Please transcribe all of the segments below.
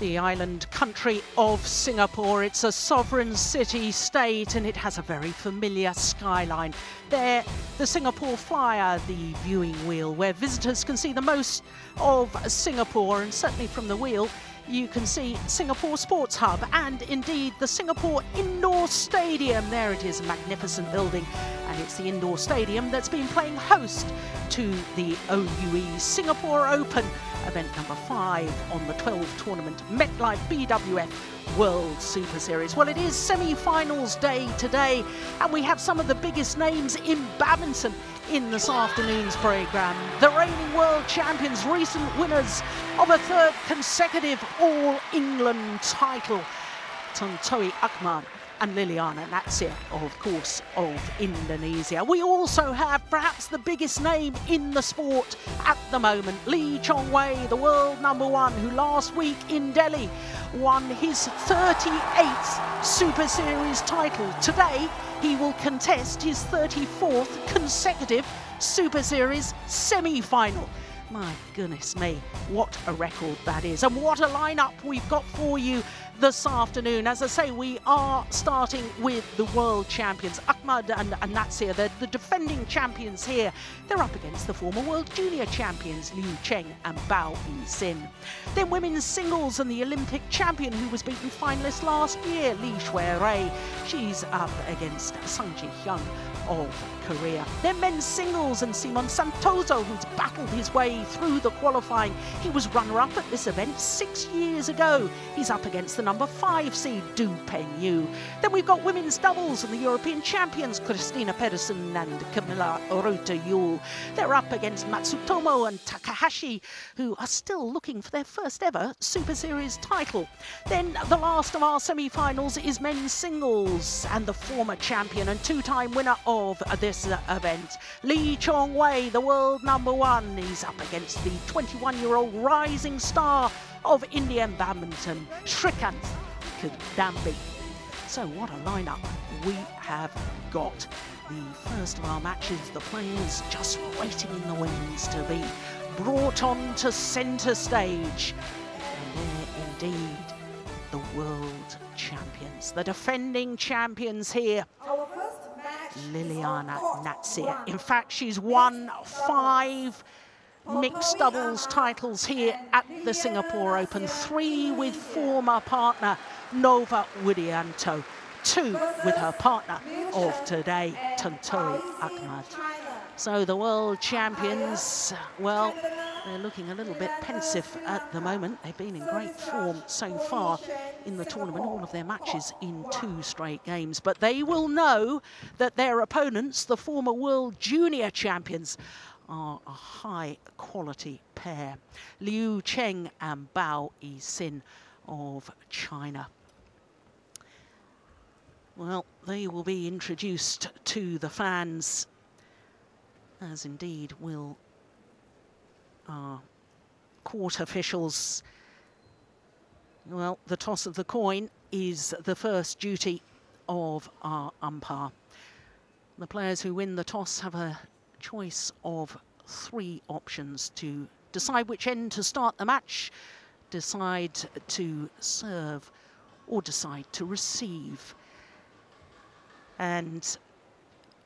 the island country of Singapore. It's a sovereign city-state and it has a very familiar skyline. There, the Singapore Flyer, the viewing wheel, where visitors can see the most of Singapore, and certainly from the wheel you can see Singapore Sports Hub and indeed the Singapore Indoor Stadium. There it is, a magnificent building, and it's the indoor stadium that's been playing host to the OUE Singapore Open, event number 5 on the 12 tournament MetLife BWF World Superseries. Well, it is semi-finals day today, and we have some of the biggest names in badminton in this afternoon's programme. The reigning world champions, recent winners of a third consecutive All-England title, Tontowi Ahmad and Liliana Natsir, of course, of Indonesia. We also have perhaps the biggest name in the sport at the moment, Lee Chong-wei, the world #1, who last week in Delhi won his 38th Super Series title. Today, he will contest his 34th consecutive Super Series semi-final. My goodness me, what a record that is, and what a lineup we've got for you this afternoon. As I say, we are starting with the world champions, Ahmad and Natsir. They're the defending champions here. They're up against the former world junior champions, Liu Cheng and Bao Yi-sin. Then women's singles and the Olympic champion who was beaten finalist last year, Li Shui-rei. She's up against Sang Ji-hyun of Korea. Then men's singles and Simon Santoso, who's battled his way through the qualifying. He was runner-up at this event 6 years ago. He's up against the #5 seed, Du Pengyu. Then we've got women's doubles and the European champions, Christina Pedersen and Camilla Rota-Yul. They're up against Matsutomo and Takahashi, who are still looking for their first ever Super Series title. Then the last of our semi-finals is men's singles, and the former champion and two-time winner of this event, Lee Chong-wei, the world #1. He's up against the 21-year-old rising star of Indian badminton, Shrikant Kidambi. So what a lineup we have got. The first of our matches, the players just waiting in the wings to be brought on to centre stage. And they're indeed the world champions, the defending champions here. Liliana Natsir. In fact, she's won 5 mixed doubles titles here at the Singapore Open, 3 with former partner Nova Widianto, 2 with her partner of today, Tontowi Ahmad. So the world champions, well, they're looking a little bit pensive at the moment. They've been in great form so far in the tournament, all of their matches in 2 straight games. But they will know that their opponents, the former world junior champions, are a high-quality pair. Liu Cheng and Bao Yi-sin of China. Well, they will be introduced to the fans, as indeed will our court officials. Well, the toss of the coin is the first duty of our umpire. The players who win the toss have a choice of 3 options to decide which end to start the match, decide to serve, or decide to receive. And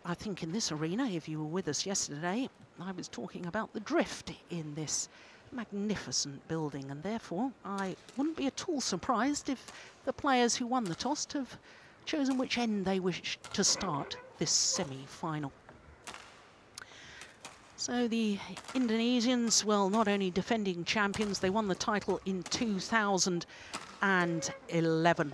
I think in this arena, if you were with us yesterday, I was talking about the drift in this magnificent building, and therefore I wouldn't be at all surprised if the players who won the toss have chosen which end they wish to start this semi-final. So the Indonesians, well, not only defending champions, they won the title in 2011.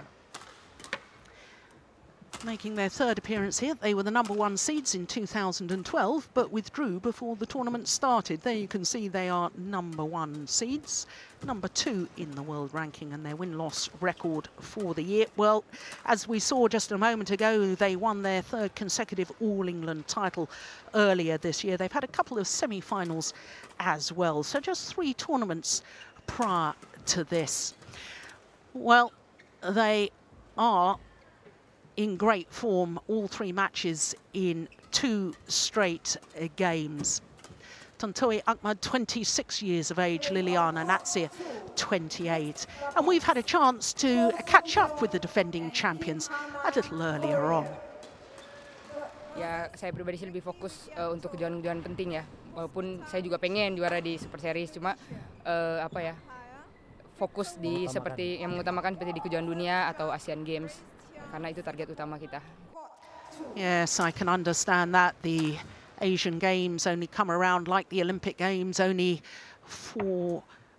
Making their 3rd appearance here. They were the #1 seeds in 2012, but withdrew before the tournament started. There you can see they are #1 seeds, #2 in the world ranking, and their win-loss record for the year. Well, as we saw just a moment ago, they won their 3rd consecutive All-England title earlier this year. They've had a couple of semi-finals as well, so just 3 tournaments prior to this. Well, they are in great form, all 3 matches in 2 straight games. Tontowi Ahmad, 26 years of age, Liliana Natsir, 28. And we've had a chance to catch up with the defending champions a little earlier on. Ya, saya pribadi sih lebih fokus untuk kejuaraan-kejuaraan penting ya. Walaupun saya juga pengen juara di Super Series, cuma apa ya, fokus di seperti yang mengutamakan seperti di kejuaraan dunia atau Asian Games, karena itu target utama kita. Yes, I can understand that. The Asian Games only come around like the Olympic Games, only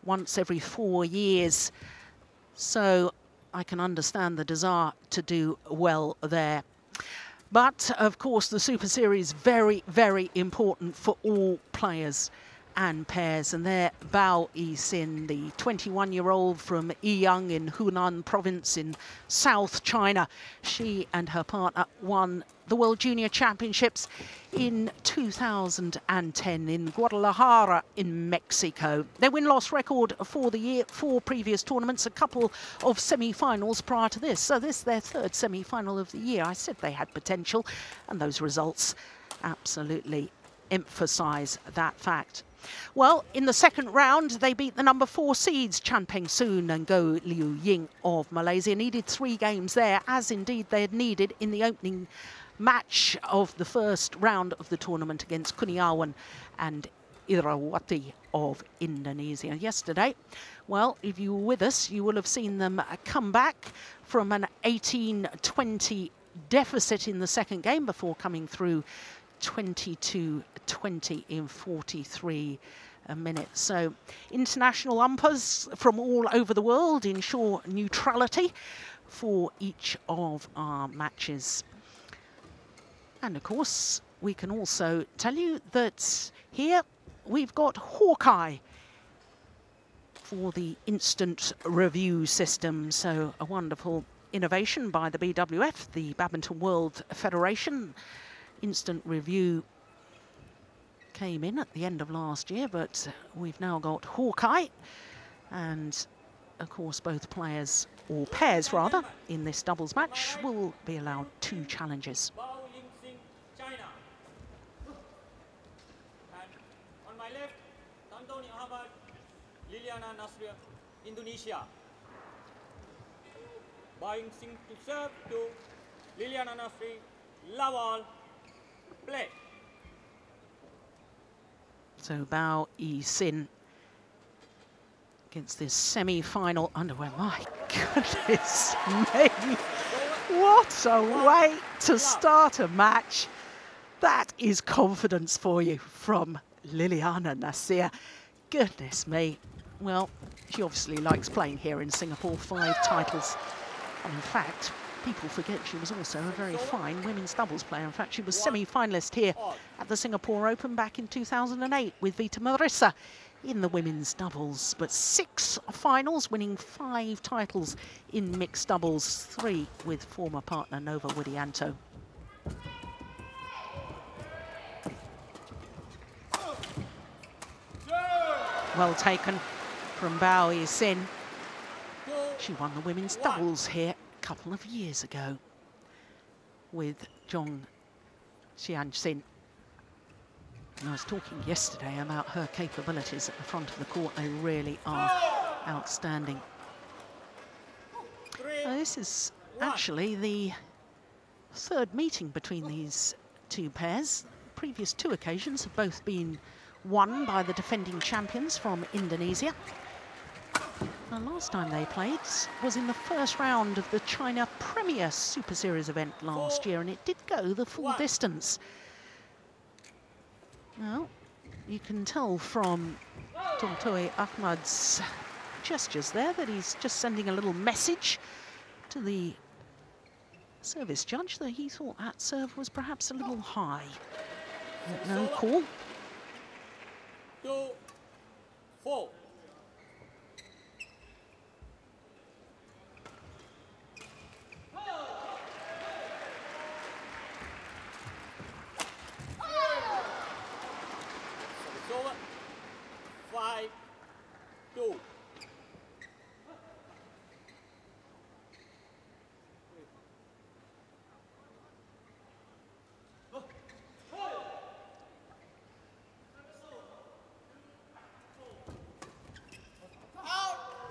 once every 4 years. So I can understand the desire to do well there. But of course, the Super Series very, very important for all players and pairs. And there, Bao Yixin, the 21-year-old from Yiyang in Hunan province in South China. She and her partner won the World Junior Championships in 2010 in Guadalajara in Mexico. Their win-loss record for the year, 4 previous tournaments, a couple of semi-finals prior to this. So this is their 3rd semi-final of the year. I said they had potential, and those results absolutely emphasise that fact. Well, in the 2nd round, they beat the number 4 seeds, Chan Peng Soon and Go Liu Ying of Malaysia. Needed 3 games there, as indeed they had needed in the opening match of the 1st round of the tournament against Kurniawan and Irawati of Indonesia yesterday. Well, if you were with us, you will have seen them come back from an 18-20 deficit in the 2nd game before coming through 22-20 in 43 minutes. So international umpires from all over the world ensure neutrality for each of our matches. And of course, we can also tell you that here we've got Hawkeye for the instant review system. So a wonderful innovation by the BWF, the Badminton World Federation. Instant review came in at the end of last year, but we've now got Hawkeye. And of course, both players, or pairs rather, in this doubles match will be allowed 2 challenges. China. And on my left, Tantoni Ahmad, Liliana Nasria, Indonesia. Bowing Singh to serve to Liliana Nasri, Lawal, play. So Bao Yixin against this semi-final underway. My goodness me, what a way to start a match. That is confidence for you from Liliana Nasir. Goodness me. Well, she obviously likes playing here in Singapore, 5 titles. And in fact, people forget she was also a very fine women's doubles player. In fact, she was semi-finalist here at the Singapore Open back in 2008 with Vita Marissa in the women's doubles. But 6 finals, winning 5 titles in mixed doubles, 3 with former partner Nova Widianto. Well taken from Bao Yixin. She won the women's doubles here a couple of years ago with Zhong Xianxin. And I was talking yesterday about her capabilities at the front of the court. They really are outstanding. Now, this is actually the 3rd meeting between these 2 pairs. Previous 2 occasions have both been won by the defending champions from Indonesia. The last time they played was in the 1st round of the China Premier Super Series event last year, and it did go the full distance. Well, you can tell from Tontowi Ahmad's gestures there that he's just sending a little message to the service judge that he thought that serve was perhaps a little high. No call. 2-4. Over. 5-2.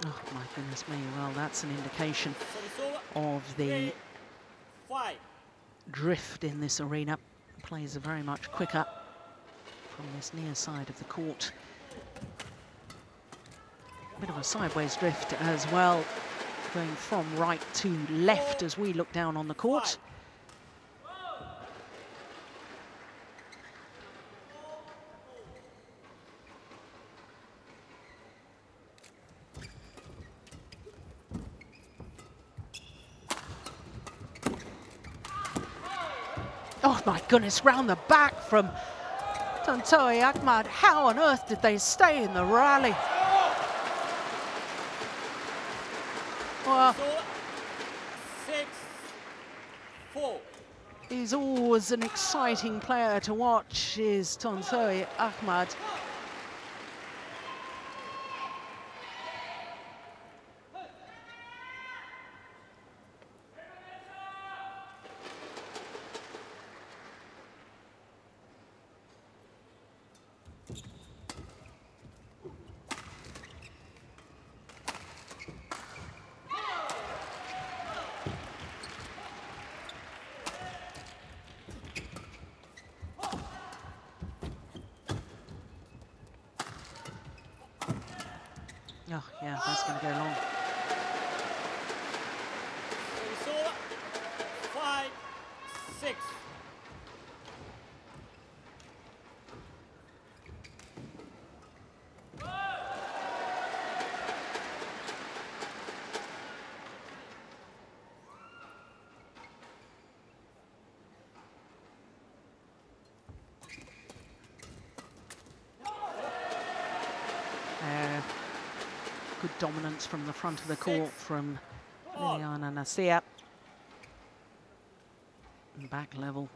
Oh, my goodness me. Well, that's an indication of the drift in this arena. Plays are very much quicker from this near side of the court. Bit of a sideways drift as well, going from right to left as we look down on the court. Oh my goodness, round the back from Tontowi Ahmad. How on earth did they stay in the rally? Well, 6-4. he's always an exciting player to watch, is Tontowi Ahmad. Oh, yeah, that's going to go long. 5-6. Good dominance from the front of the court from Liliana Nasir. Back level.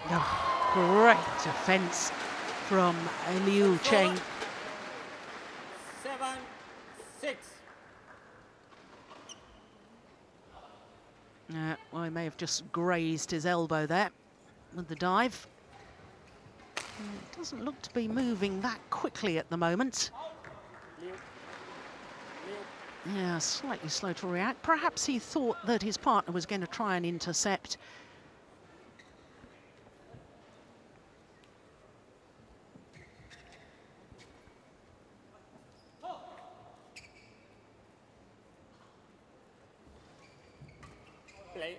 Oh, great defense from Liu Cheng. 7-6. Well, he may have just grazed his elbow there with the dive. It doesn't look to be moving that quickly at the moment. Yeah, slightly slow to react. Perhaps he thought that his partner was going to try and intercept. Play.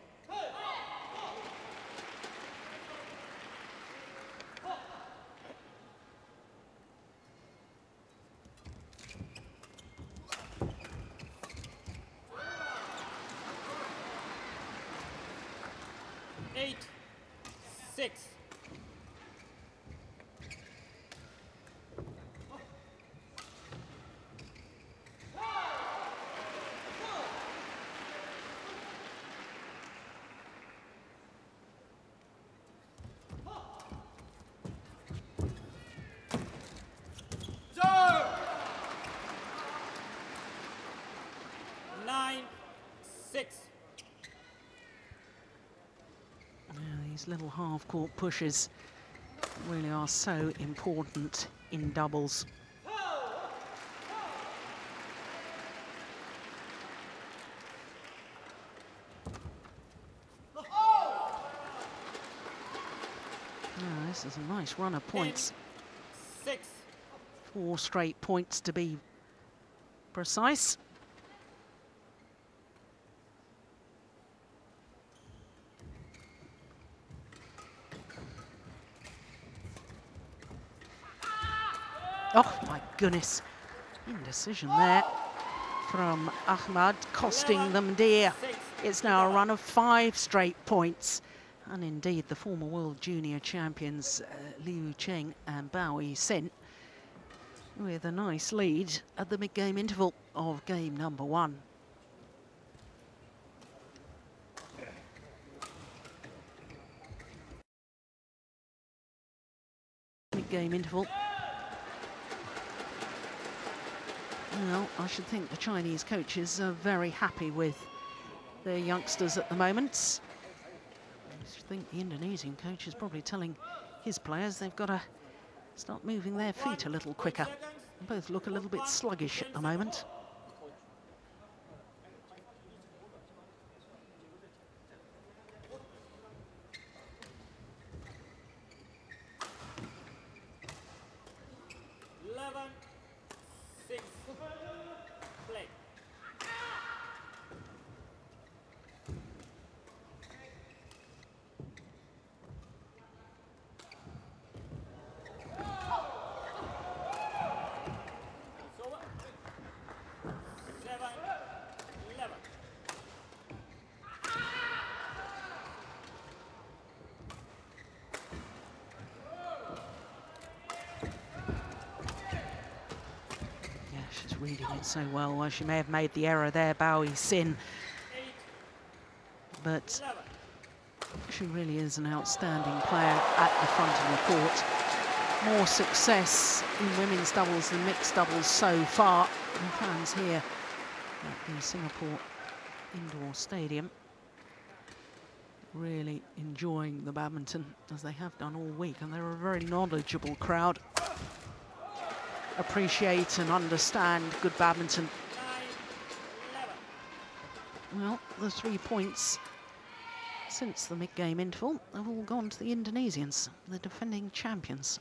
Eight, 6. These little half-court pushes really are so important in doubles. Oh, this is a nice run of points. 6. 4 straight points to be precise. Oh my goodness, indecision there from Ahmad, costing them dear. It's now a run of 5 straight points. And indeed, the former world junior champions Liu Cheng and Bao Yi-Sen with a nice lead at the mid-game interval of game number 1. Mid-game interval. Well, I should think the Chinese coaches are very happy with their youngsters at the moment. I should think the Indonesian coach is probably telling his players they've got to start moving their feet a little quicker. Both look a little bit sluggish at the moment. Reading it so well. She may have made the error there, Bowie Sin, but she really is an outstanding player at the front of the court. More success in women's doubles than mixed doubles so far. And fans here at the Singapore Indoor Stadium really enjoying the badminton, as they have done all week, and they're a very knowledgeable crowd. Appreciate and understand good badminton. Well, the 3 points since the mid-game interval have all gone to the Indonesians, the defending champions.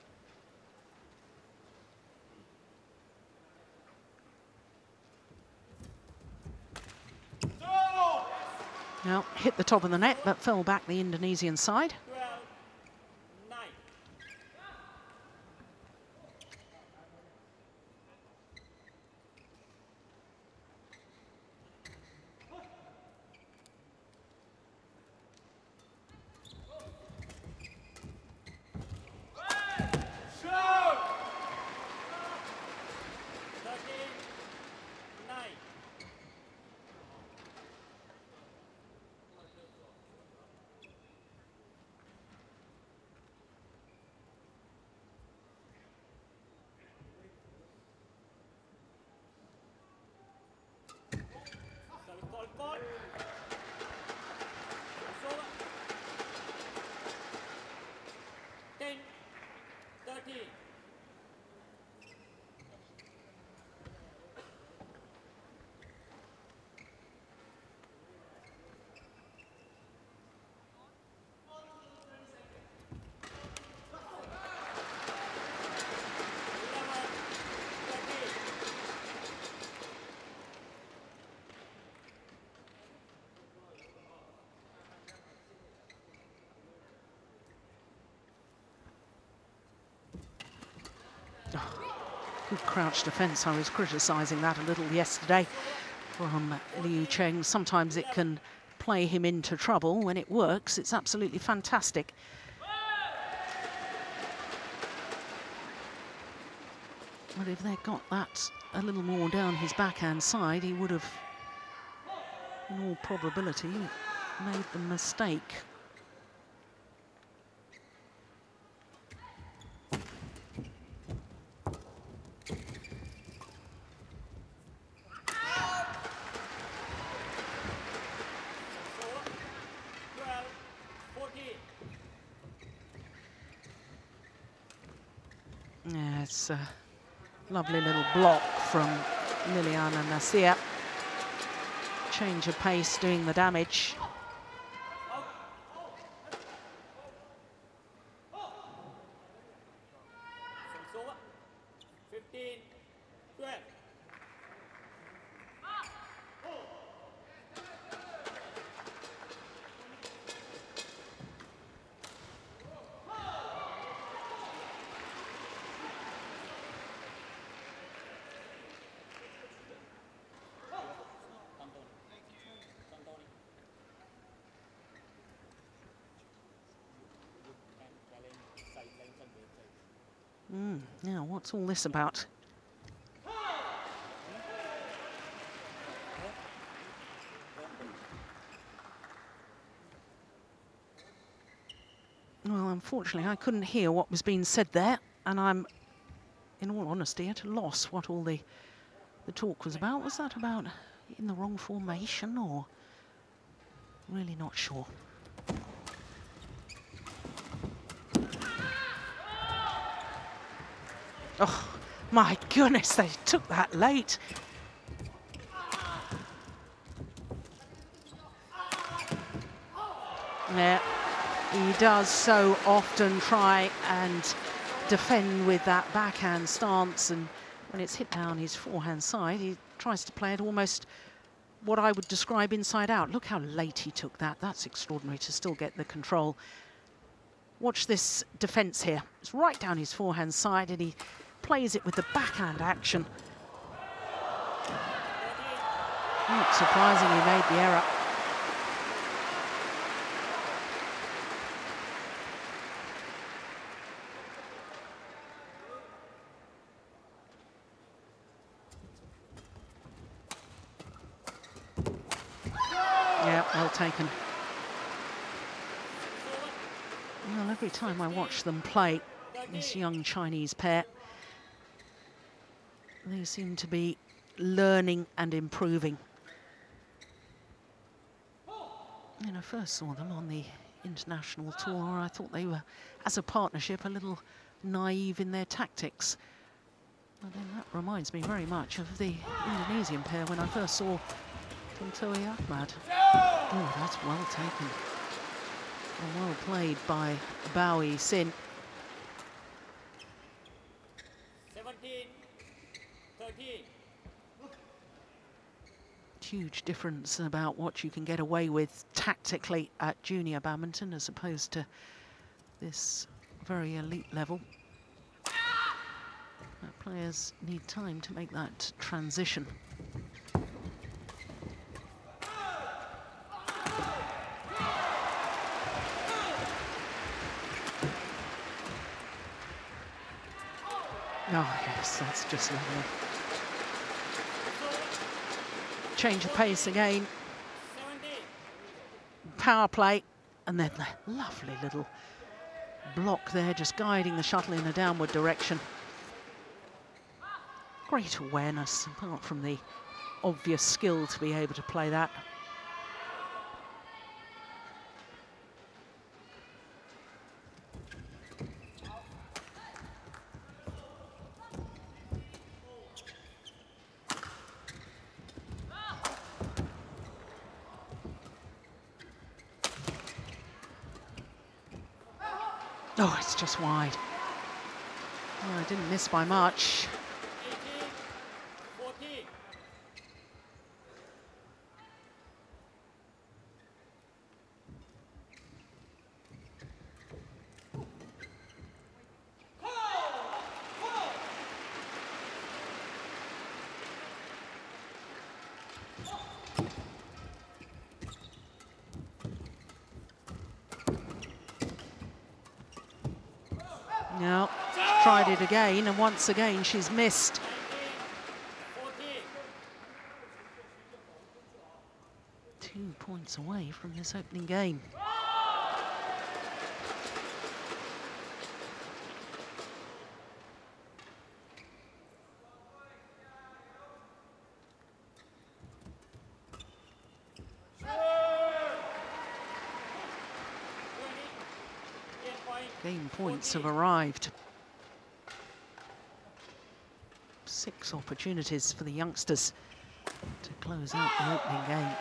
Now, hit the top of the net, but fell back the Indonesian side. Good crouch defence. I was criticising that a little yesterday from Liu Cheng. Sometimes it can play him into trouble. When it works, it's absolutely fantastic. But if they'd got that a little more down his backhand side, he would have, in all probability, made the mistake. Yeah, it's a lovely little block from Liliana Nasir. Change of pace, doing the damage. Now, what's all this about? Well, unfortunately, I couldn't hear what was being said there, and I'm, in all honesty, at a loss what all the the talk was about. Was that about in the wrong formation, or really not sure? Oh, my goodness, they took that late. Yeah, he does so often try and defend with that backhand stance, and when it's hit down his forehand side, he tries to play it almost what I would describe inside out. Look how late he took that. That's extraordinary to still get the control. Watch this defense here. It's right down his forehand side, and he plays it with the backhand action. Not surprising he made the error. Yeah, well taken. Well, every time I watch them play, this young Chinese pair, they seem to be learning and improving. When I first saw them on the international tour, I thought they were, as a partnership, a little naive in their tactics. But then that reminds me very much of the Indonesian pair when I first saw Tontowi Ahmad. Oh, that's well taken. And well played by Bowie Sin. 17-13. Huge difference about what you can get away with tactically at junior badminton as opposed to this very elite level. But players need time to make that transition. Oh yes, that's just lovely. Change of pace again. 70. Power play, and then the lovely little block there, just guiding the shuttle in a downward direction. Great awareness, apart from the obvious skill to be able to play that. Oh, it's just wide. Oh, I didn't miss by much. 18-14. No, tried it again, and once again she's missed. 14. 2 points away from this opening game. Game points have arrived. 6 opportunities for the youngsters to close out the opening game.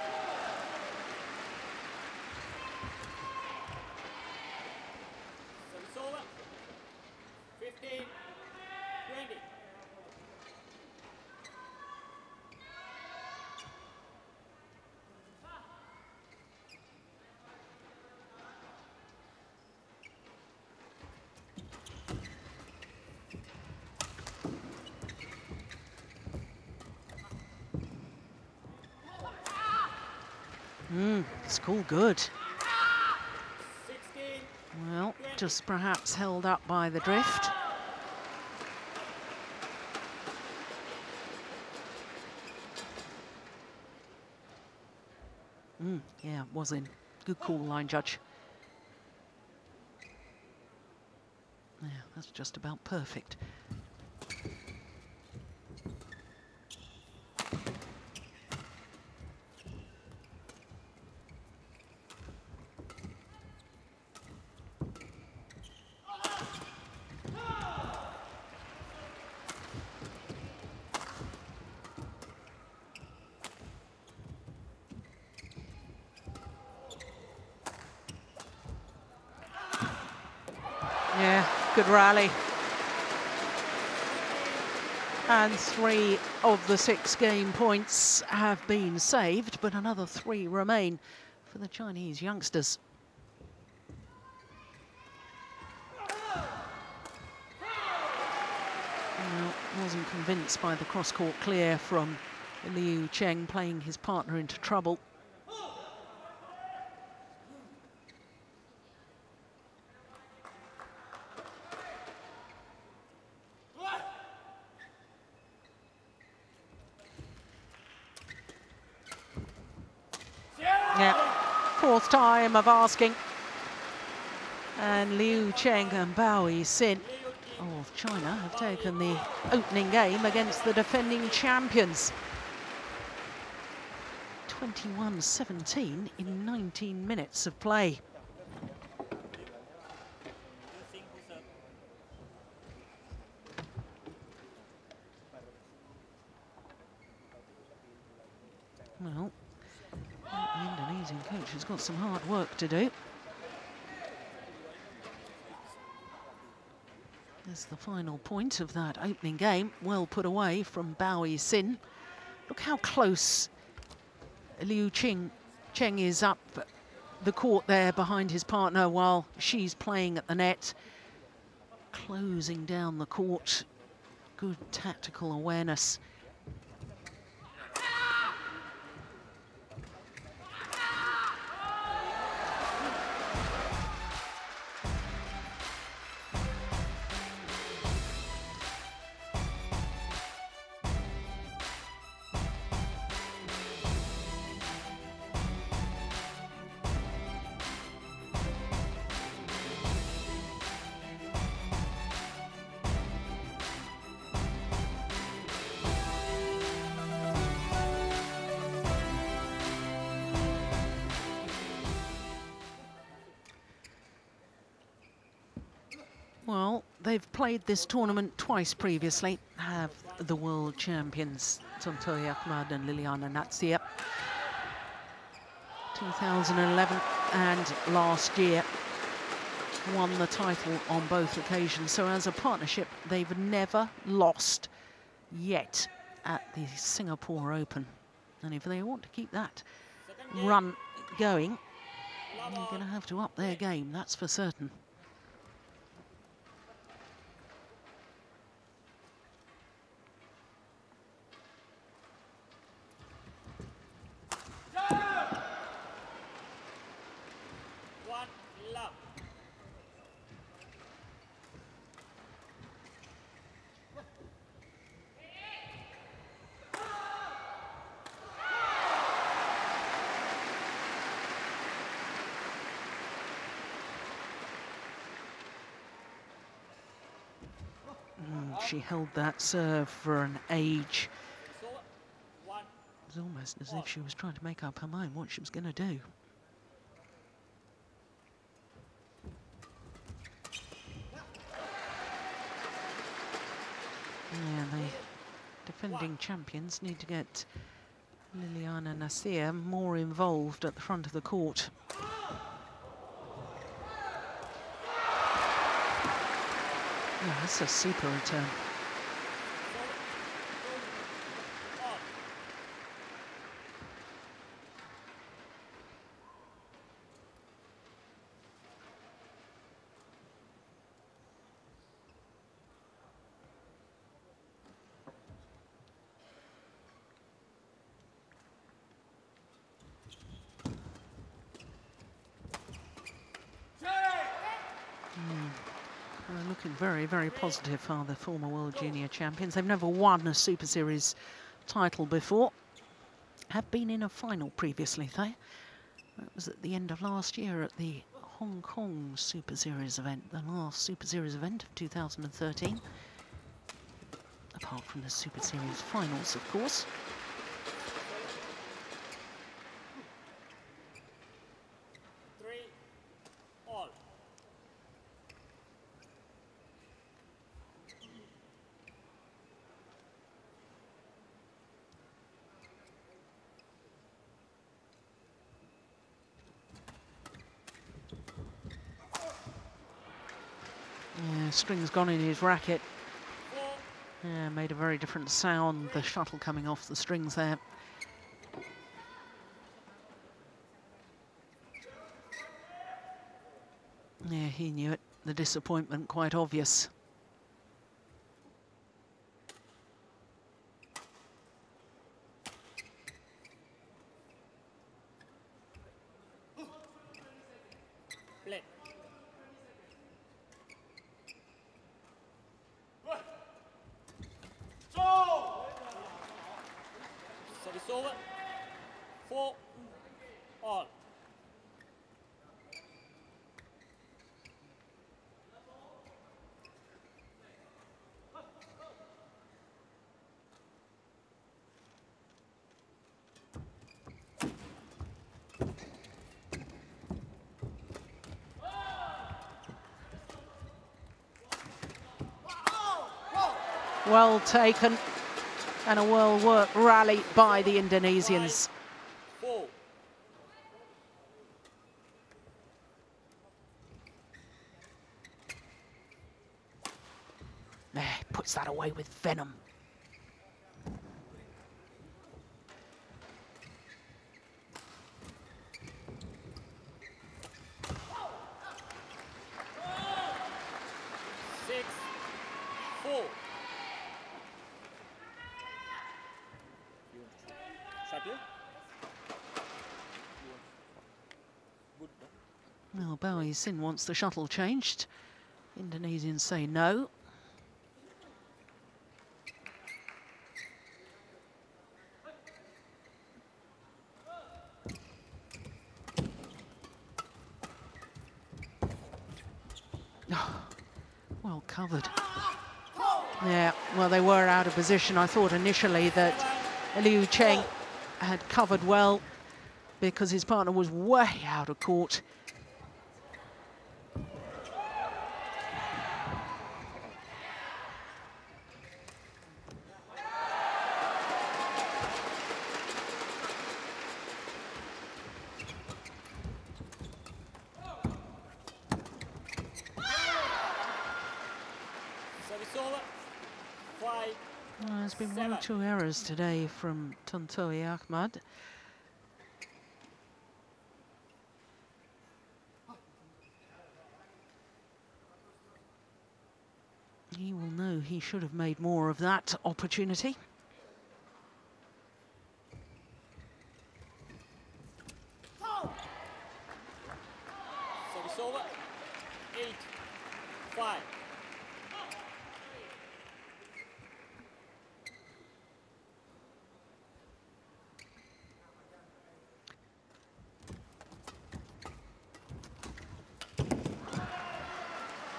Service over. 15-20. It's all good. 16. Well, just perhaps held up by the drift. Yeah, was in. Good call, line judge. Yeah, that's just about perfect. Good rally. And 3 of the 6 game points have been saved, but another 3 remain for the Chinese youngsters. Well, wasn't convinced by the cross-court clear from Liu Cheng, playing his partner into trouble. Yeah, 4th time of asking. And Liu Cheng and Bao Xin of China have taken the opening game against the defending champions. 21-17 in 19 minutes of play. Well, the Indonesian coach has got some hard work to do. There's the final point of that opening game, well put away from Bao Xin. Look how close Liu Cheng is up the court there behind his partner while she's playing at the net. Closing down the court. Good tactical awareness. Well, they've played this tournament twice previously, have the world champions, Tontoy Ahmad and Liliana Natsir. 2011 and last year won the title on both occasions. So as a partnership, they've never lost yet at the Singapore Open. And if they want to keep that run going, they're going to have to up their game, that's for certain. She held that serve for an age. It was almost as if she was trying to make up her mind what she was going to do. Yeah, the defending champions need to get Liliana Natsir more involved at the front of the court. Yeah, that's a super return. Looking very, very positive are the former World Junior Champions. They've never won a Super Series title before. Have been in a final previously, though. That was at the end of last year at the Hong Kong Super Series event, the last Super Series event of 2013. Apart from the Super Series finals, of course. string's gone in his racket. Yeah, made a very different sound, the shuttle coming off the strings there. Yeah, he knew it. The disappointment quite obvious. Service over. 4 all. Well taken, and a well-worked rally by the Indonesians. 4. Puts that away with venom. Well, Bowie Sin wants the shuttle changed. Indonesians say no. Oh, well covered. Yeah, well, they were out of position. I thought initially that Liu Cheng had covered well because his partner was way out of court. There's been 1 or 2 errors today from Tontowi Ahmad. He will know he should have made more of that opportunity. Service over. 8-5.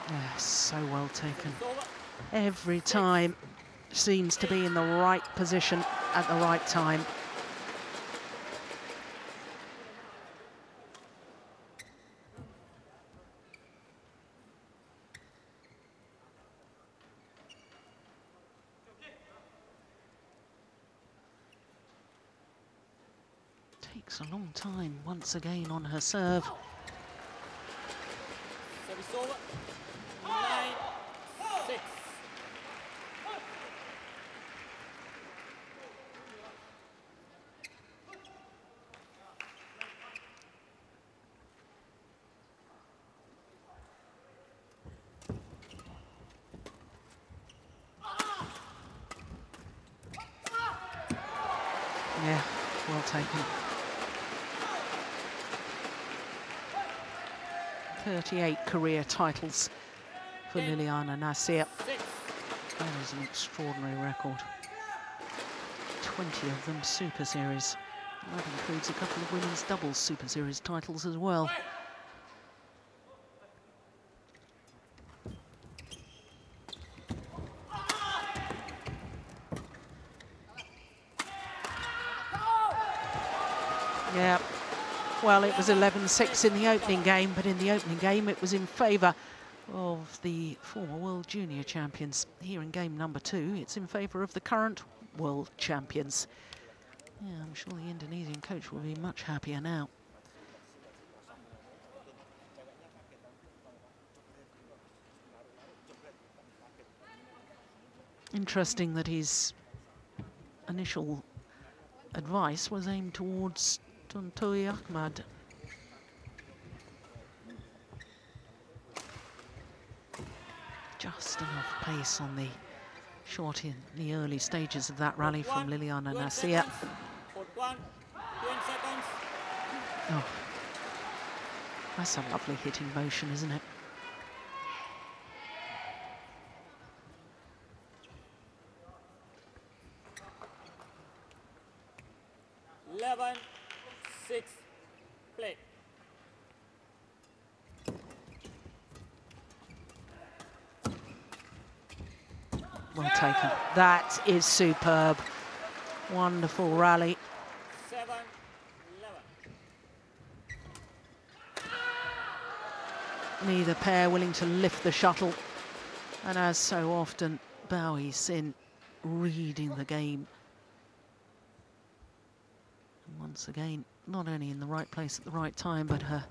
Yeah, so well taken. Every time seems to be in the right position at the right time. Takes a long time once again on her serve. Service over. 9-6. Yeah, well taken. 38 career titles for Liliana Nasir. That is an extraordinary record. 20 of them Super Series. That includes a couple of women's doubles Super Series titles as well. Yeah, well, it was 11-6 in the opening game, but in the opening game it was in favour of the former World Junior Champions. Here in game number 2, it's in favour of the current World Champions. Yeah, I'm sure the Indonesian coach will be much happier now. Interesting that his initial advice was aimed towards Tontowi Ahmad. Just enough pace on the shot in the early stages of that rally from Liliana Nasir. Oh, that's a lovely hitting motion, isn't it? Play. Well taken. That is superb. Wonderful rally. 7-11. Neither pair willing to lift the shuttle. And as so often, Bowie Sin reading the game. And once again, not only in the right place at the right time, but her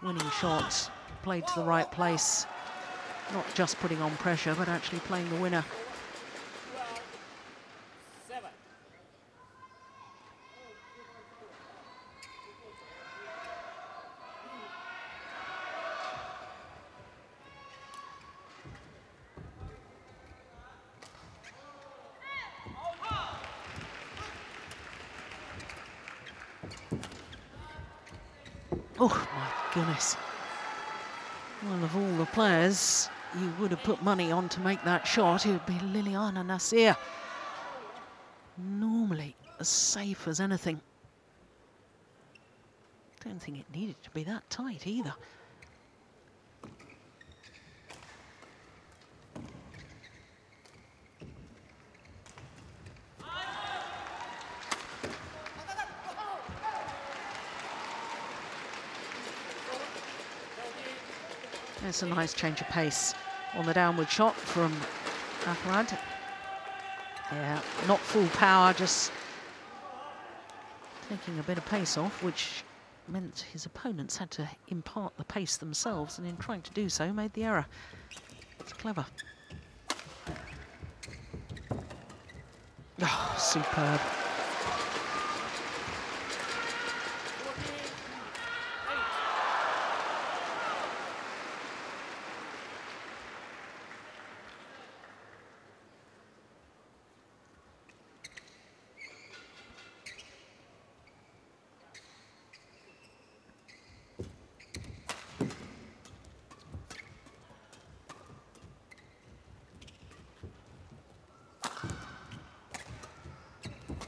winning shots played to the right place. Not just putting on pressure, but actually playing the winner. 7. Oh, my goodness. Well, of all the players you would have put money on to make that shot, it would be Liliana Nasir. Normally as safe as anything. Don't think it needed to be that tight either. There's a nice change of pace on the downward shot from Ahmad. Yeah, not full power, just taking a bit of pace off, which meant his opponents had to impart the pace themselves, and in trying to do so, made the error. It's clever. Oh, superb.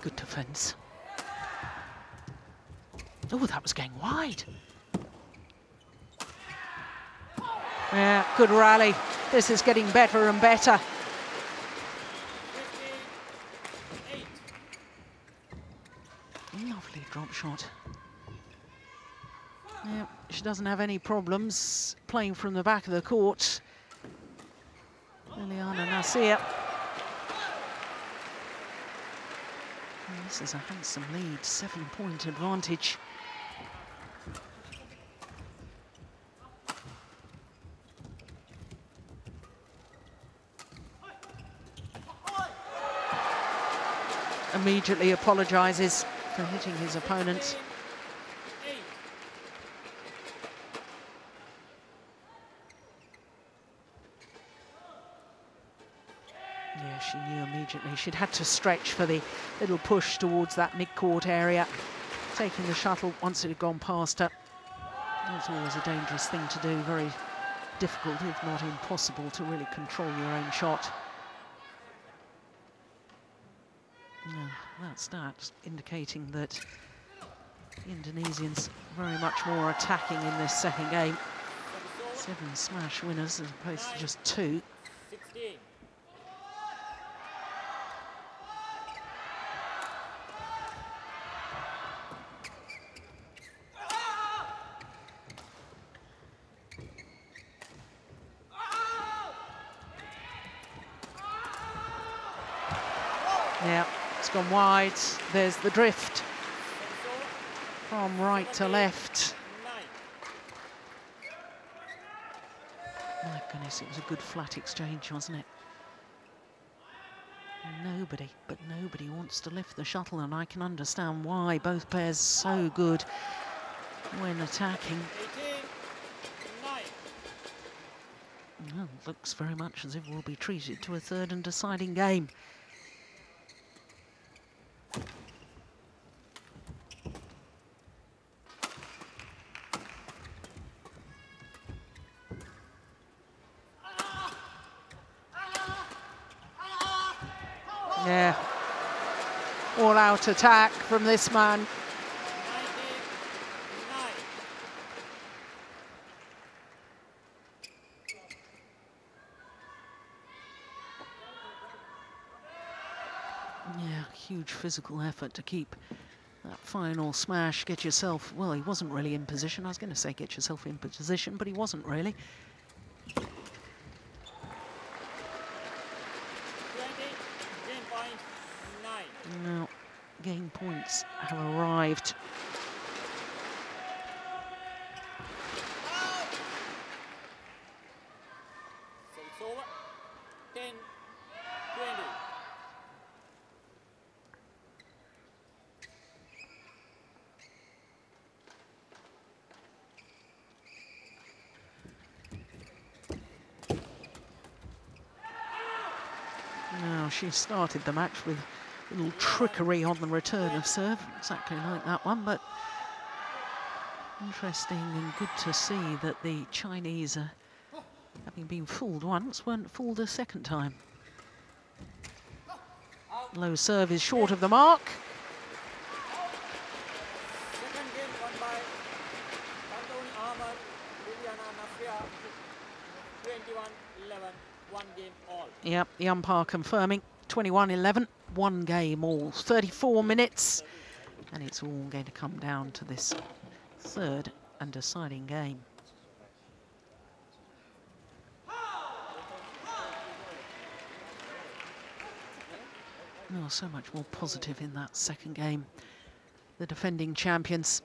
Good defence. Oh, that was going wide. Yeah, good rally. This is getting better and better. 58. Lovely drop shot. Yeah, she doesn't have any problems playing from the back of the court. Liliana Nasir. And this is a handsome lead, 7-point advantage. Immediately apologises for hitting his opponent. Yeah, she knew immediately. She'd had to stretch for the little push towards that mid-court area, taking the shuttle once it had gone past her. That's always a dangerous thing to do, very difficult, if not impossible, to really control your own shot. Yeah, that's that, indicating that the Indonesians very much more attacking in this second game. 7 smash winners as opposed to just 2. 16. Yeah, it's gone wide. There's the drift from right to left. 9. My goodness, it was a good flat exchange, wasn't it? Nobody wants to lift the shuttle, and I can understand why. Both pairs so good when attacking. 18-9. Well, looks very much as if we'll be treated to a third and deciding game. Yeah, all-out attack from this man. 19-9. Yeah, huge physical effort to keep that final smash. Get yourself, well, he wasn't really in position. I was going to say get yourself in position, but he wasn't really. 20. Game point 9. Now, game points have arrived. So it's over. 10-20. Now, she started the match with a little trickery on the return of serve, exactly like that one, but interesting and good to see that the Chinese, having been fooled once, weren't fooled a second time. Low serve is short of the mark. Second game won by Tantoni Ahmad, Liliana Nasria, 21-11, 1 game all. Yep, the umpire confirming 21-11, 1 game all, 34 minutes, and it's all going to come down to this third and deciding game. Oh, so much more positive in that second game. The defending champions.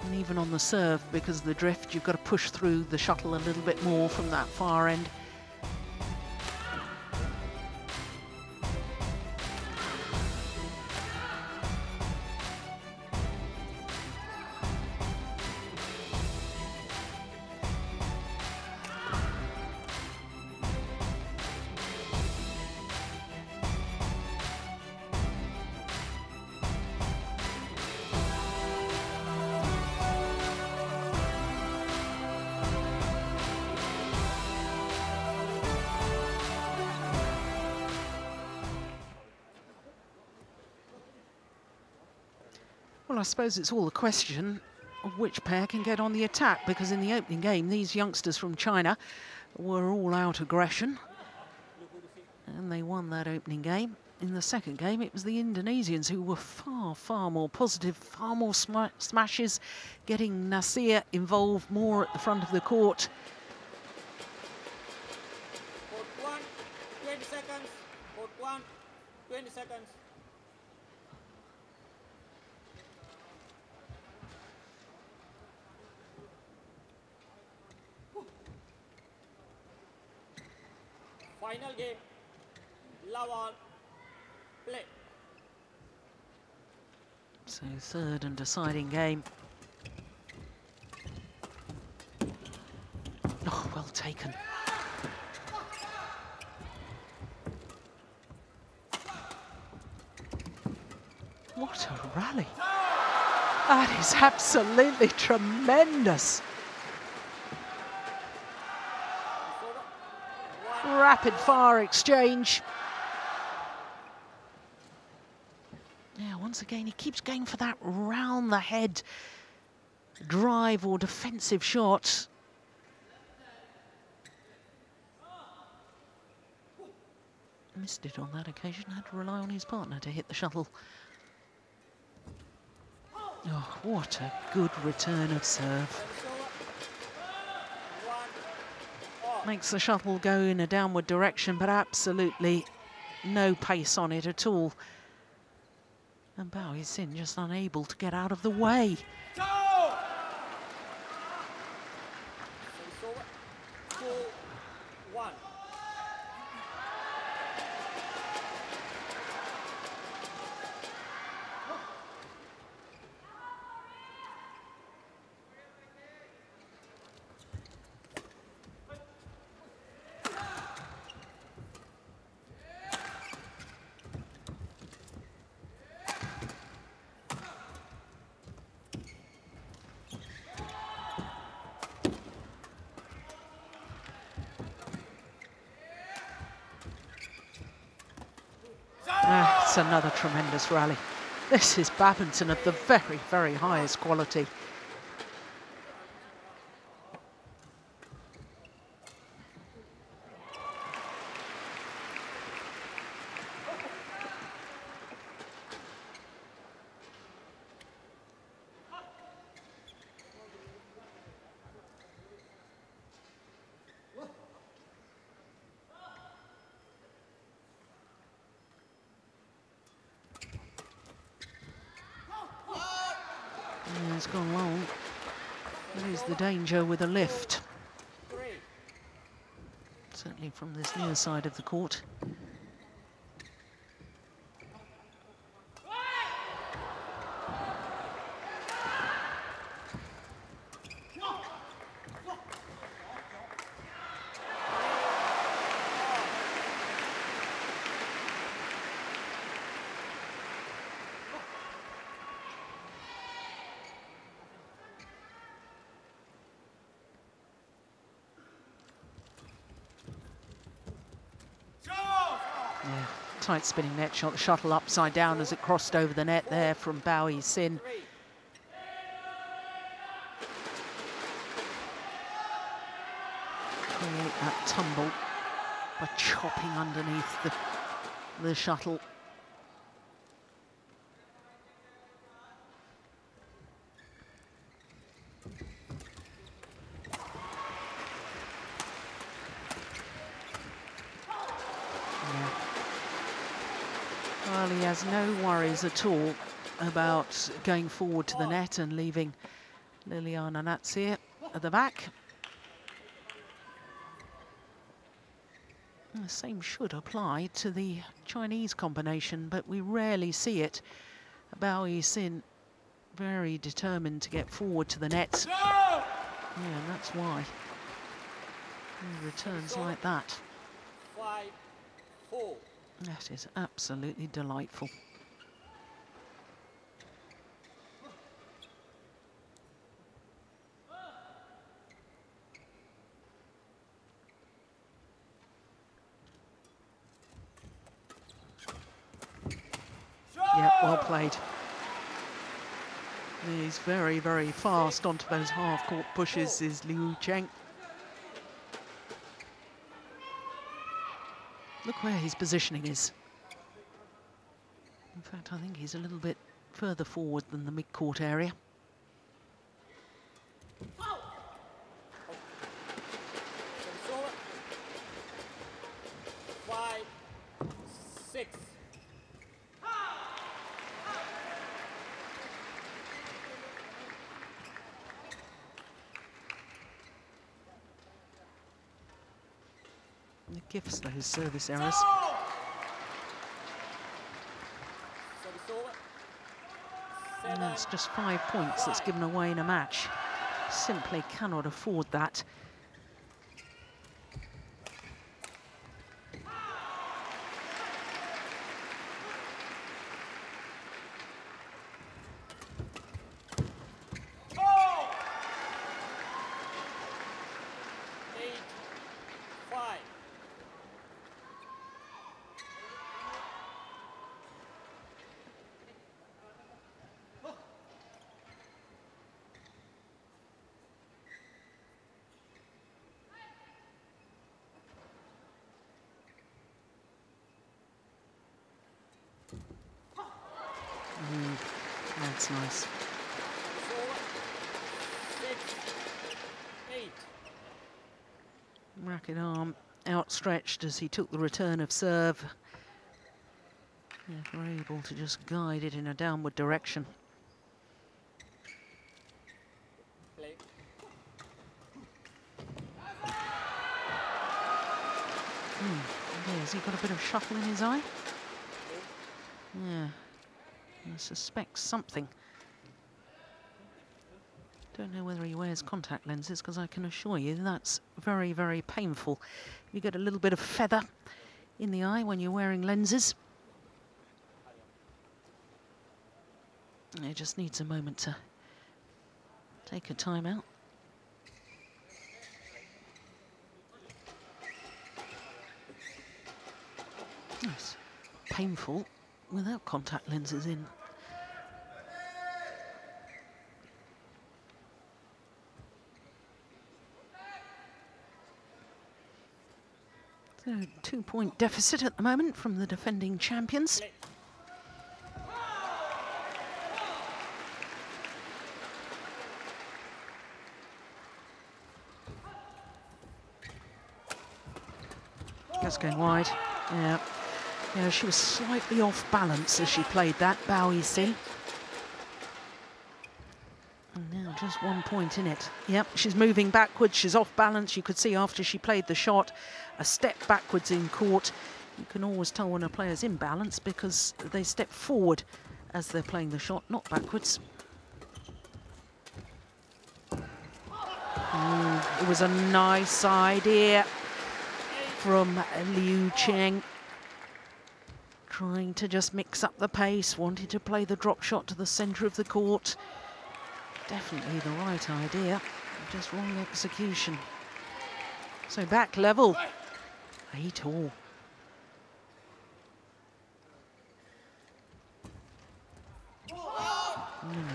And even on the serve, because of the drift, you've got to push through the shuttle a little bit more from that far end. Well, I suppose it's all a question of which pair can get on the attack, because in the opening game, these youngsters from China were all out aggression, and they won that opening game. In the second game, it was the Indonesians who were far, far more positive, far more smashes, getting Nasir involved more at the front of the court. Court 1, 20 seconds. Court 1, 20 seconds. Final game, love all, play. So third and deciding game. Oh, well taken. What a rally. That is absolutely tremendous. Rapid fire exchange. Yeah, once again, he keeps going for that round the head drive or defensive shot. Missed it on that occasion, had to rely on his partner to hit the shuttle. Oh, what a good return of serve. Makes the shuttle go in a downward direction, but absolutely no pace on it at all. And Bao Yi-sin just unable to get out of the way. That's another tremendous rally. This is badminton of the very, very highest quality. Yeah, it's gone long. There is the danger with a lift. Certainly from this near side of the court. Yeah, tight spinning net shot, the shuttle upside down as it crossed over the net there from Bao Yi-sin. Create that tumble by chopping underneath the shuttle. Well, he has no worries at all about going forward to the net and leaving Liliana Natsir at the back. The same should apply to the Chinese combination, but we rarely see it. Bao Yi-sin very determined to get forward to the net. Yeah, and that's why he returns like that. 5-4. That is absolutely delightful. Yeah, well played. He's very, very fast onto those half-court pushes, is Liu Cheng. Look where his positioning is. In fact, I think he's a little bit further forward than the mid-court area. It gifts those service errors. And that's just 5 points that's given away in a match. Simply cannot afford that. That's nice. Racket arm outstretched as he took the return of serve. Yeah, we're able to just guide it in a downward direction. Has he got a bit of shuffle in his eye? Yeah. I suspect something. Don't know whether he wears contact lenses, because I can assure you that's very, very painful. You get a little bit of feather in the eye when you're wearing lenses. It just needs a moment to take a time out. It's painful, without contact lenses in. So 2-point deficit at the moment from the defending champions. That's going wide. Yeah. Yeah, she was slightly off balance as she played that, Bowie C. And now just 1 point in it. Yep, she's moving backwards, she's off balance. You could see after she played the shot, a step backwards in court. You can always tell when a player's in balance because they step forward as they're playing the shot, not backwards. It was a nice idea from Liu Cheng. Trying to just mix up the pace, wanted to play the drop shot to the centre of the court. Definitely the right idea, just wrong execution. So back level, 8-all.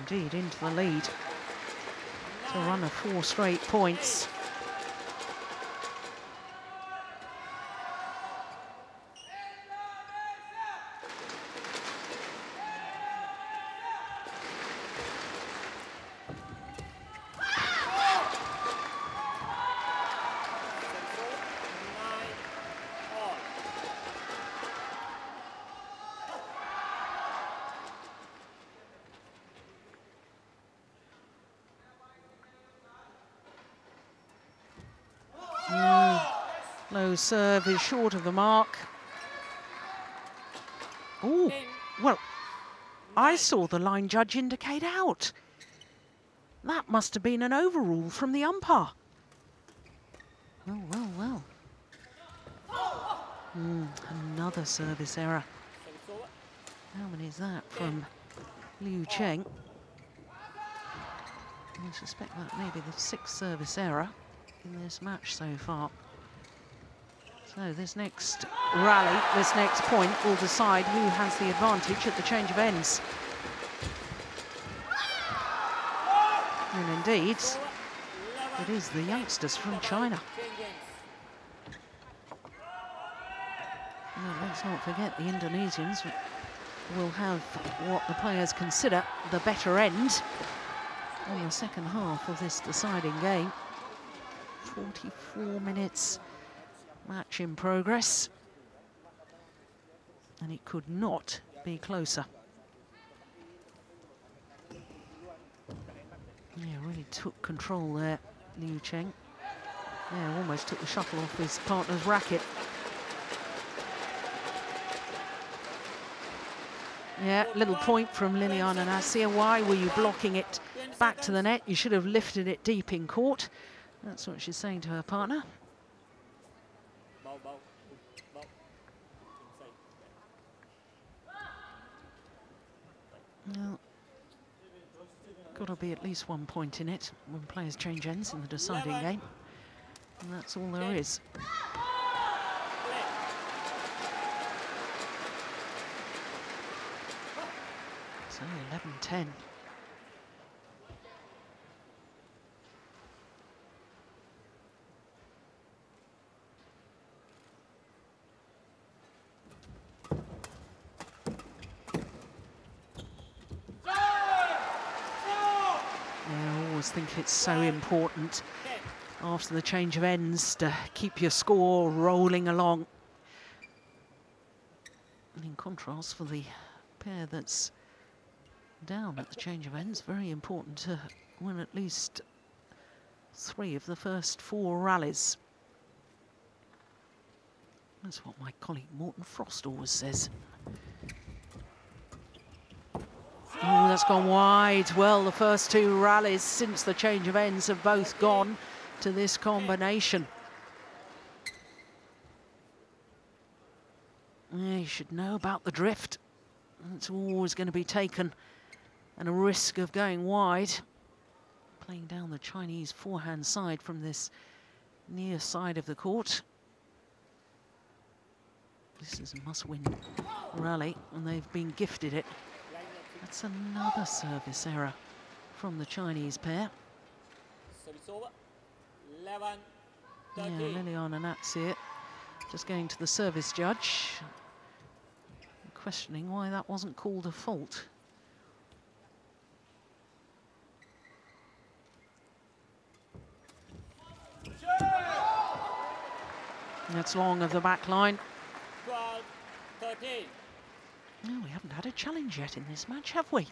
Indeed, into the lead. To run of 4 straight points. Low serve is short of the mark. Oh, well, I saw the line judge indicate out. That must have been an overrule from the umpire. Well, well, well. Another service error. How many is that from Liu Cheng? I suspect that may be the 6th service error in this match so far. So this next rally, this next point will decide who has the advantage at the change of ends. And indeed, it is the youngsters from China. Well, let's not forget the Indonesians will have what the players consider the better end on the second half of this deciding game. 44 minutes. Match in progress, and it could not be closer. Yeah, really took control there, Liu Cheng. Yeah, almost took the shuttle off his partner's racket. Yeah, little point from Liliana Nasir. Why were you blocking it back to the net? You should have lifted it deep in court. That's what she's saying to her partner. Well, got to be at least 1 point in it when players change ends in the deciding game. And that's all there is. So 11-10. I think it's so important after the change of ends to keep your score rolling along. And in contrast, for the pair that's down at the change of ends, very important to win at least 3 of the first 4 rallies. That's what my colleague Morten Frost always says. Oh, that's gone wide. Well, the first 2 rallies since the change of ends have both gone to this combination. Yeah, you should know about the drift. It's always going to be taken, and a risk of going wide. Playing down the Chinese forehand side from this near side of the court. This is a must-win rally, and they've been gifted it. That's another service error from the Chinese pair. Service over. 11, Yeah, 13. Liliana Natsir just going to the service judge, questioning why that wasn't called a fault. That's long of the back line. 12, 13. No, we haven't had a challenge yet in this match, have we?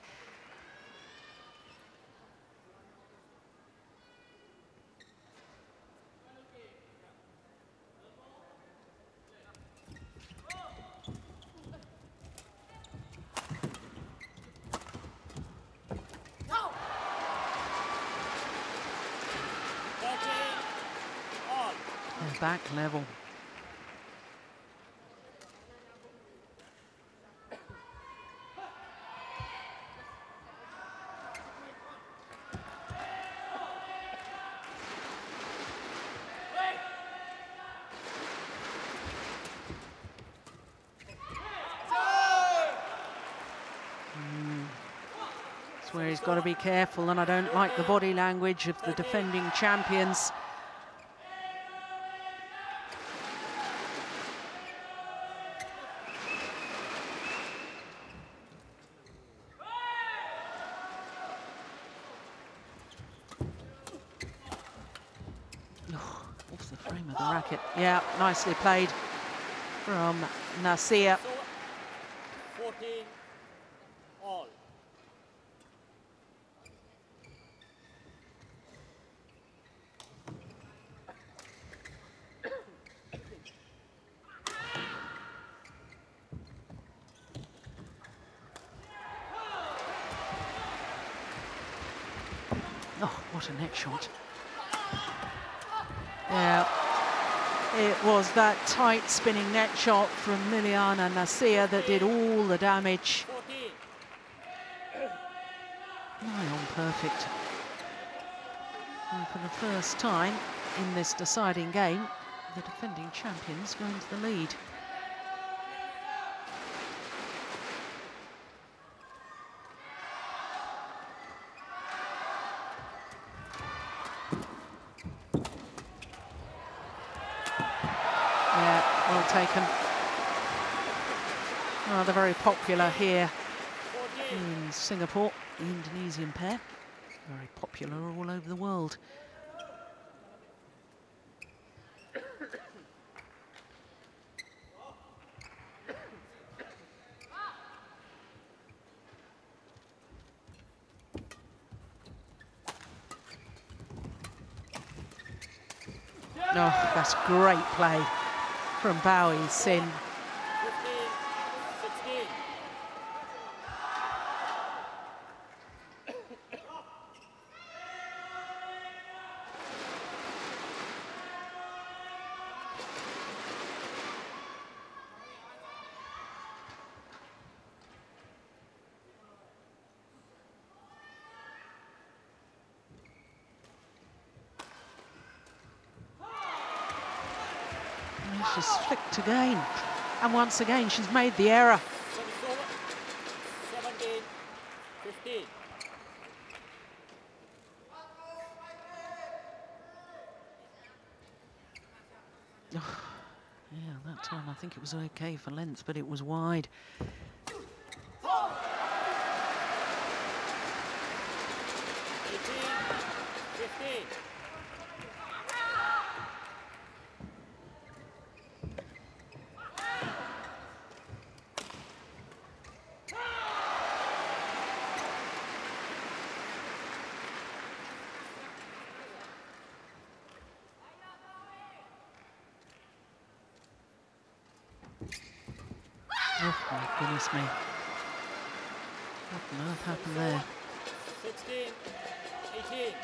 They're back level. That's where he's got to be careful, and I don't like the body language of the defending champions. Off the frame of the racket. Yeah, nicely played from Nasir. 14, all. Oh, what a net shot. Yeah, it was that tight spinning net shot from Liliana Nasir that did all the damage. 14. Nigh on perfect. And for the first time in this deciding game, the defending champions go into the lead. Well taken. Oh, they're very popular here in Singapore, the Indonesian pair. Very popular all over the world. Oh, that's great play from Bowie Sin. 15, 16. She's flicked again, and once again she's made the error. 17, 15. Yeah, that time I think it was okay for length, but it was wide. 18, 15. Oh my goodness me. What on earth happened there? 16, 18.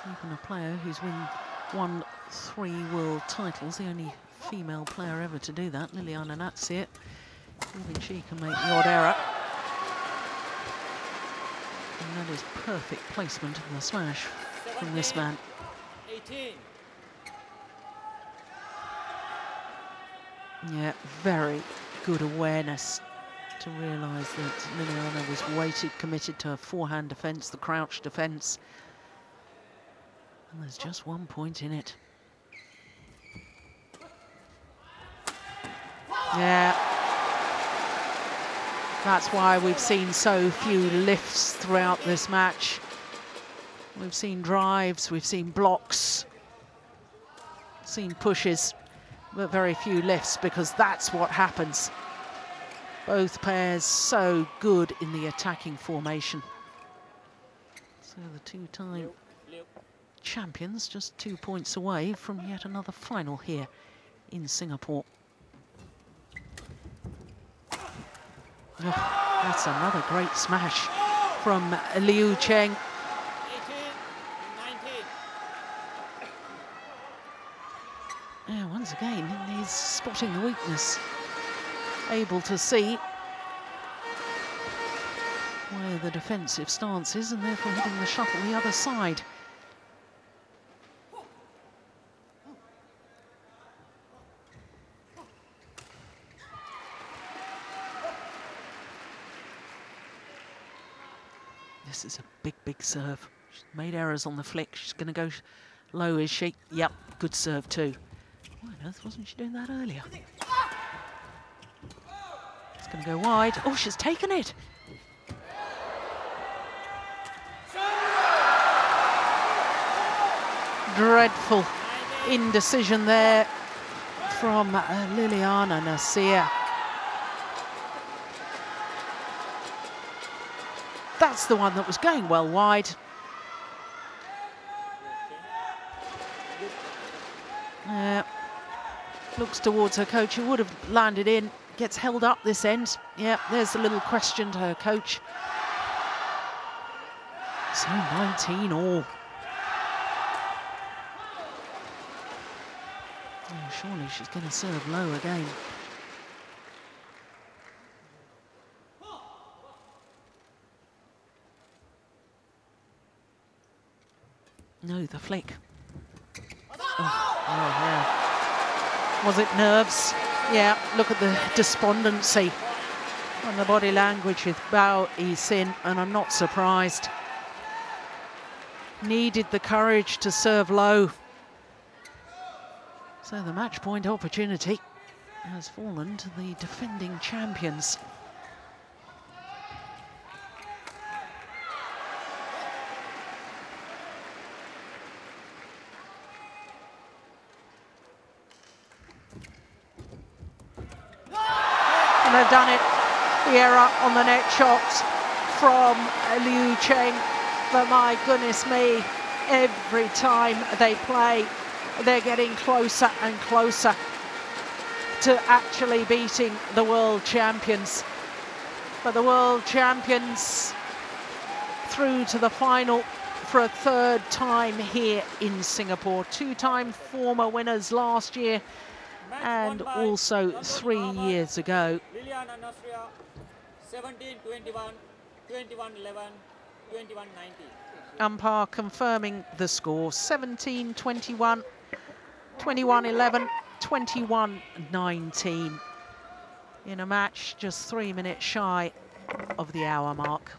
Even a player who's won 3 world titles, the only female player ever to do that, Liliana Natsir. Even she can make the odd error. And That is perfect placement of the smash from this man. 18. Yeah, very good awareness to realise that Liliana was weighted, committed to her forehand defence, the crouch defence. And there's just 1 point in it. Yeah. That's why we've seen so few lifts throughout this match. We've seen drives, we've seen blocks, seen pushes, but very few lifts, because that's what happens. Both pairs so good in the attacking formation. So the two-time champions just 2 points away from yet another final here in Singapore. Oh, that's another great smash from Liu Cheng. 18, 19. Yeah, once again, he's spotting the weakness. Able to see where the defensive stance is and therefore hitting the shuttle the other side. This is a big, big serve. She's made errors on the flick. She's going to go low, is she? Yep, good serve too. Why on earth wasn't she doing that earlier? It's going to go wide. Oh, she's taken it. Dreadful indecision there from Liliana Nasir. That's the one that was going well wide. Looks towards her coach, who would have landed in. Gets held up this end. Yeah, there's a little question to her coach. So 19 all. Oh, surely she's going to serve low again. No, the flick. Oh, yeah. Was it nerves? Yeah, look at the despondency on the body language with Bao Yi-sin, and I'm not surprised. Needed the courage to serve low. So the match point opportunity has fallen to the defending champions. And they've done it. The error on the net shot from Liu Cheng. But my goodness me, every time they play, they're getting closer and closer to actually beating the world champions. But the world champions through to the final for a third time here in Singapore. Two-time former winners last year and also 3 years ago. Liliana Nasria, 17-21, 21-11, 21-19. Umpire confirming the score, 17-21, 21-11, 21-19 in a match just 3 minutes shy of the hour mark.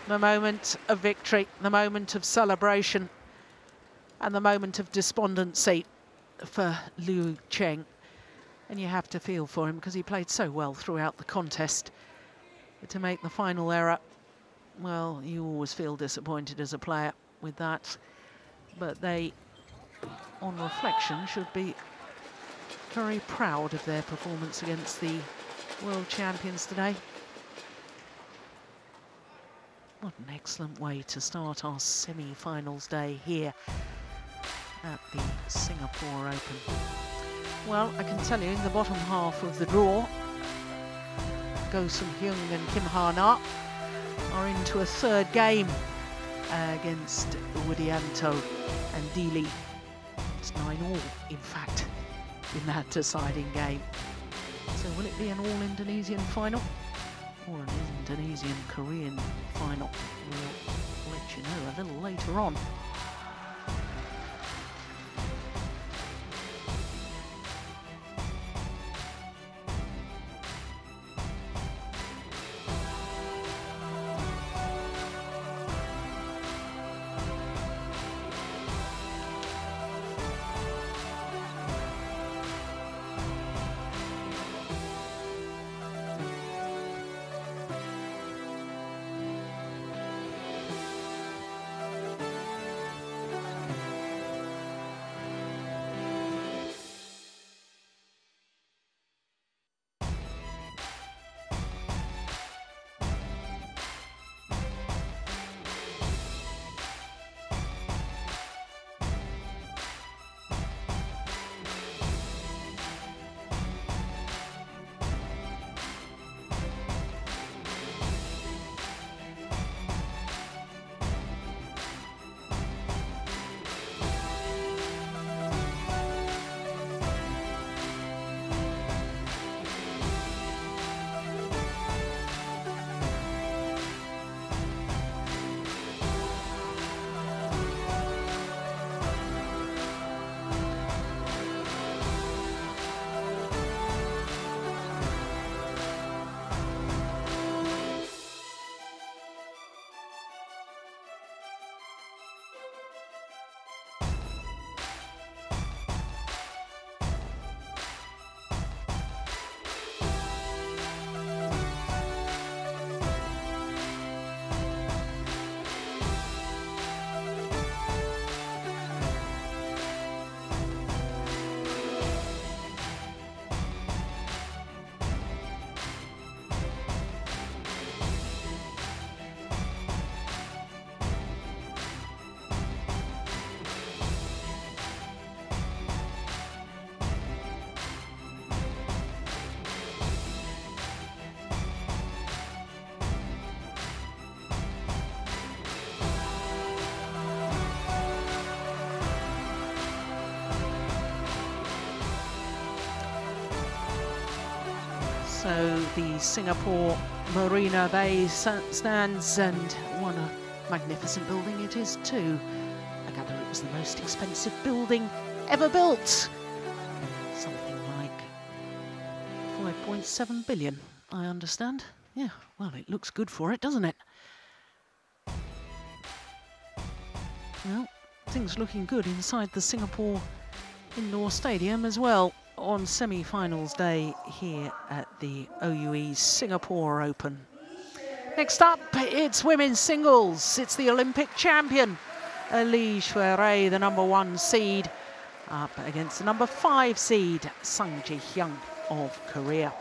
The moment of victory, the moment of celebration, and the moment of despondency for Liu Cheng. And you have to feel for him because he played so well throughout the contest. But to make the final error, well, you always feel disappointed as a player with that. But they, on reflection, should be very proud of their performance against the world champions today. What an excellent way to start our semi-finals day here at the Singapore Open. Well, I can tell you in the bottom half of the draw, Go Sung-hyun and Kim Ha-na are into a third game against Widianto and Dili It's 9-all, in fact, in that deciding game. So will it be an all-Indonesian final or an Indonesian-Korean final? We'll let you know a little later on. So the Singapore Marina Bay stands, and what a magnificent building it is too. I gather it was the most expensive building ever built. Something like 5.7 billion, I understand. Yeah, well, it looks good for it, doesn't it? Well, things looking good inside the Singapore Indoor Stadium as well on semi-finals day here at the OUE Singapore Open. Next up, it's women's singles. It's the Olympic champion, Lee Shui-rei, the #1 seed, up against the #5 seed, Sang Ji-hyun of Korea.